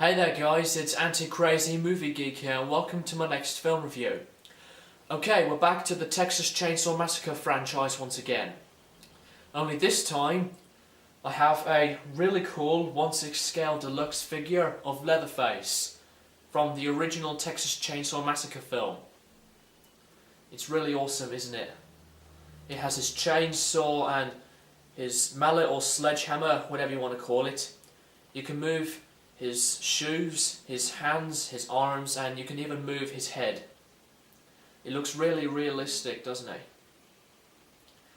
Hey there guys, it's Anti-Crazy Movie Geek here and welcome to my next film review. Okay, we're back to the Texas Chainsaw Massacre franchise once again. Only this time, I have a really cool 1/6 scale deluxe figure of Leatherface from the original Texas Chainsaw Massacre film. It's really awesome, isn't it? It has his chainsaw and his mallet or sledgehammer, whatever you want to call it. You can move his shoes, his hands, his arms, and you can even move his head. It looks really realistic, doesn't it?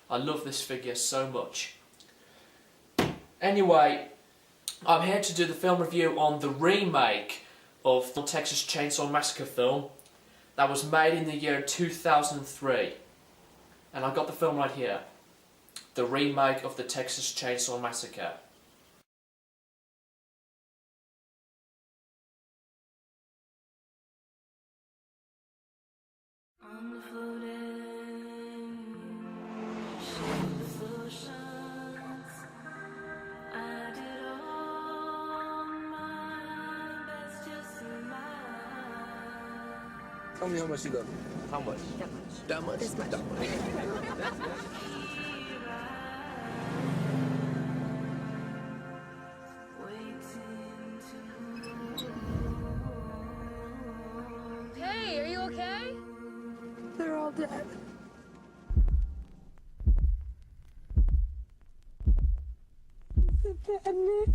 I love this figure so much. Anyway, I'm here to do the film review on the remake of the Texas Chainsaw Massacre film that was made in the year 2003. And I got the film right here. The remake of the Texas Chainsaw Massacre. Tell me how much you love me. How much? That much? This much. That much. Hey, are you okay? They're all dead. He's a bad man.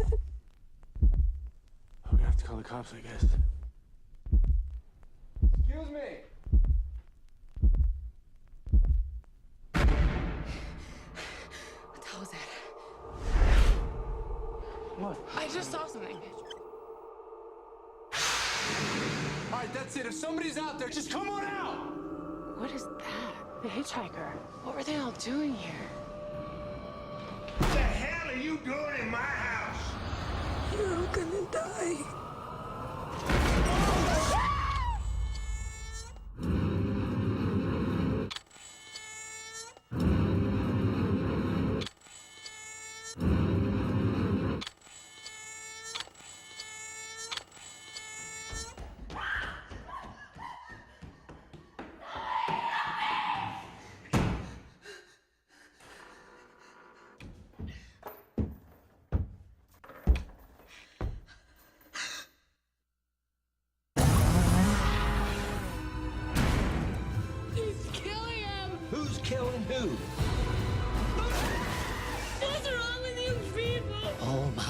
I'm gonna have to call the cops, I guess. Excuse me! What the hell was that? What? I just saw something. Alright, that's it. If somebody's out there, just come on out! What is that? The hitchhiker. What were they all doing here? What the hell are you doing in my house? You're all gonna die. Who's killing who? What's wrong with you people? Oh, my.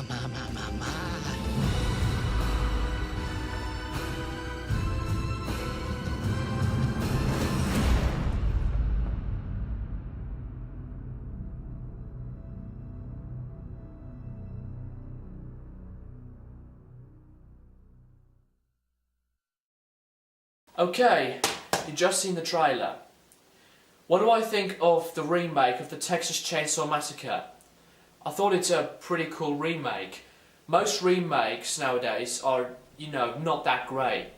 Okay, you've just seen the trailer. What do I think of the remake of the Texas Chainsaw Massacre? I thought it's a pretty cool remake. Most remakes nowadays are, not that great.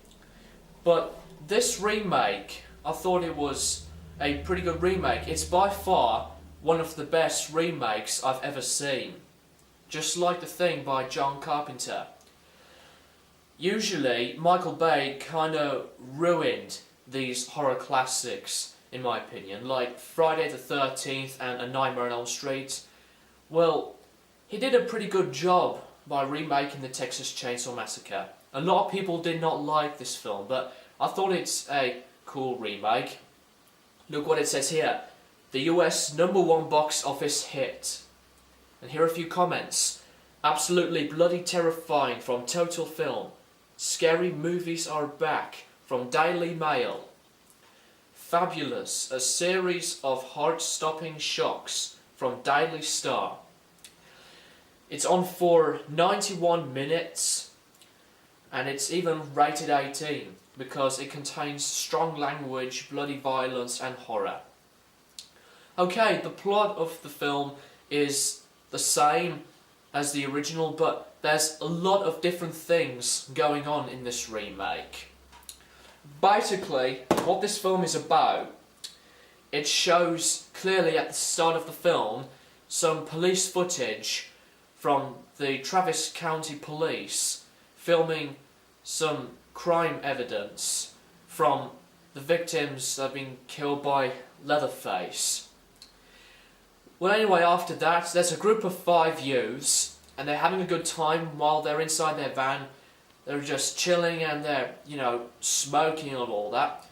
But this remake, I thought it was a pretty good remake. It's by far one of the best remakes I've ever seen. Just like The Thing by John Carpenter. Usually, Michael Bay kind of ruined these horror classics, in my opinion, like Friday the 13th and A Nightmare on Elm Street. Well, he did a pretty good job by remaking the Texas Chainsaw Massacre. A lot of people did not like this film, but I thought it's a cool remake. Look what it says here. The US #1 box office hit. And here are a few comments. Absolutely bloody terrifying from Total Film. Scary movies are back from Daily Mail. Fabulous, a series of heart-stopping shocks from Daily Star. It's on for 91 minutes and it's even rated 18 because it contains strong language, bloody violence and horror. Okay, the plot of the film is the same as the original, but there's a lot of different things going on in this remake. Basically, what this film is about, it shows clearly at the start of the film some police footage from the Travis County Police filming some crime evidence from the victims that have been killed by Leatherface. Well, anyway, after that, there's a group of 5 youths, and they're having a good time while they're inside their van. They're just chilling and they're, smoking and all that.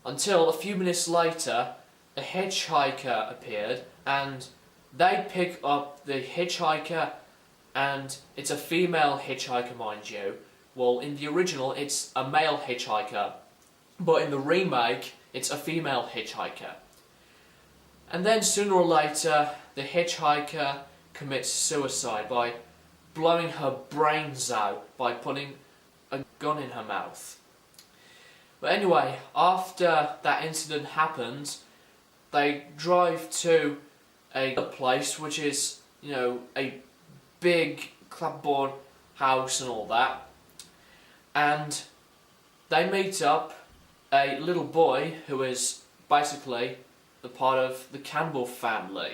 Until a few minutes later, a hitchhiker appeared, and they pick up the hitchhiker, and it's a female hitchhiker, mind you. Well, in the original, it's a male hitchhiker, but in the remake, it's a female hitchhiker. And then sooner or later, the hitchhiker commits suicide by blowing her brains out by putting a gun in her mouth. But anyway, after that incident happens, they drive to a place which is, a big clapboard house and all that. And they meet up a little boy who is basically the part of the Campbell family.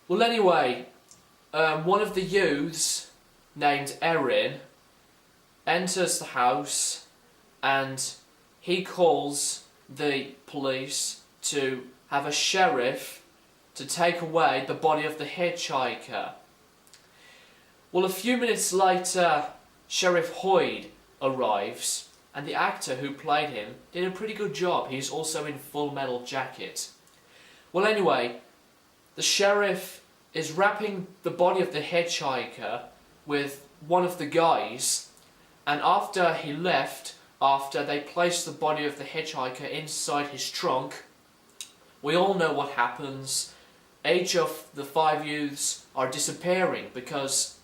Well, anyway, one of the youths named Erin enters the house, and he calls the police to have a sheriff to take away the body of the hitchhiker. Well, a few minutes later, Sheriff Hoyd arrives, and the actor who played him did a pretty good job. He's also in Full Metal Jacket. Well, anyway, the sheriff is wrapping the body of the hitchhiker with one of the guys, and after he left, after they placed the body of the hitchhiker inside his trunk, we all know what happens. Each of the 5 youths are disappearing because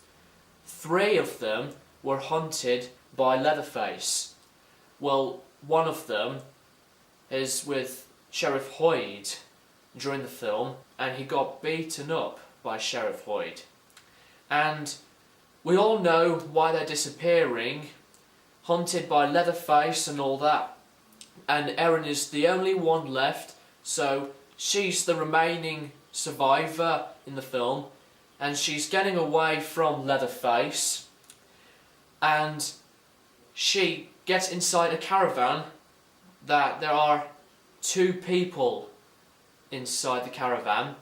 3 of them were hunted by Leatherface. Well, one of them is with Sheriff Hoyd during the film, and he got beaten up by Sheriff Hoyd. And we all know why they're disappearing, hunted by Leatherface and all that. And Erin is the only one left, so she's the remaining survivor in the film, and she's getting away from Leatherface, and she gets inside a caravan that there are 2 people inside the caravan,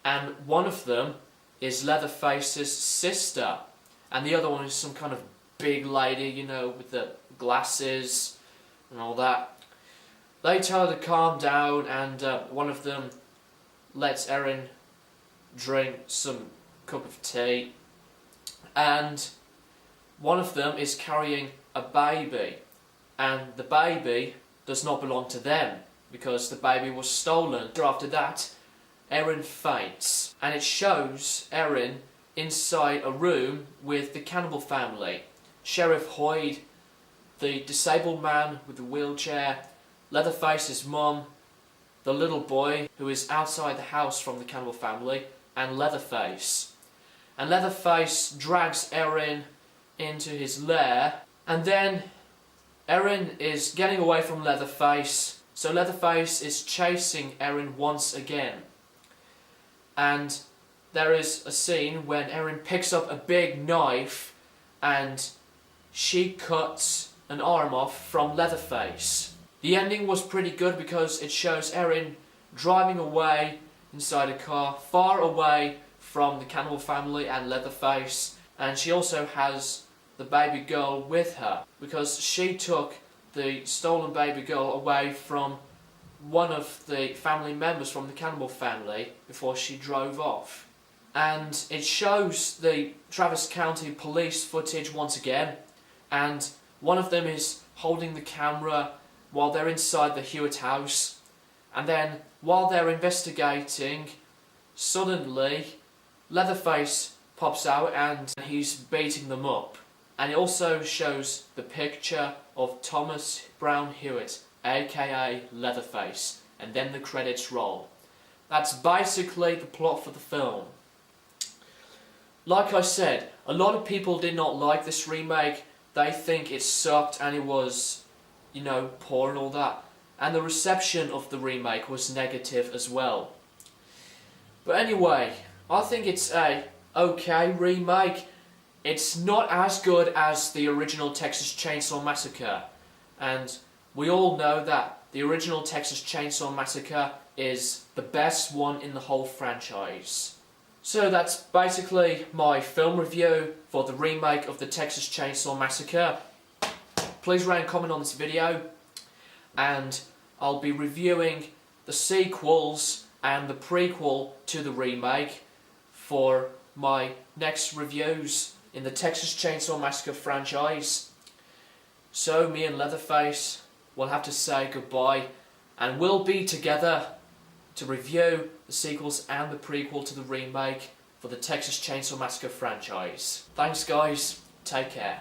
and one of them is Leatherface's sister, and the other one is some kind of big lady, with the glasses and all that. They tell her to calm down, and one of them lets Erin drink some cup of tea, and one of them is carrying a baby, and the baby does not belong to them because the baby was stolen. After that, Erin faints, and it shows Erin inside a room with the cannibal family. Sheriff Hoyd, the disabled man with the wheelchair, Leatherface's mum, the little boy who is outside the house from the cannibal family, and Leatherface. And Leatherface drags Erin into his lair, and then Erin is getting away from Leatherface, so Leatherface is chasing Erin once again. And there is a scene when Erin picks up a big knife and she cuts an arm off from Leatherface. The ending was pretty good because it shows Erin driving away inside a car, far away from the cannibal family and Leatherface, and she also has the baby girl with her because she took the stolen baby girl away from one of the family members from the cannibal family before she drove off. And it shows the Travis County police footage once again, and one of them is holding the camera while they're inside the Hewitt house, and then while they're investigating, suddenly Leatherface pops out and he's beating them up. And it also shows the picture of Thomas Brown Hewitt, aka Leatherface, and then the credits roll. That's basically the plot for the film. Like I said, a lot of people did not like this remake. They think it sucked and it was, poor and all that. And the reception of the remake was negative as well. But anyway, I think it's a okay remake. It's not as good as the original Texas Chainsaw Massacre, and we all know that the original Texas Chainsaw Massacre is the best one in the whole franchise. So that's basically my film review for the remake of the Texas Chainsaw Massacre. Please rate and comment on this video, and I'll be reviewing the sequels and the prequel to the remake for my next reviews in the Texas Chainsaw Massacre franchise. So me and Leatherface will have to say goodbye, and we'll be together to review the sequels and the prequel to the remake for the Texas Chainsaw Massacre franchise. Thanks guys, take care.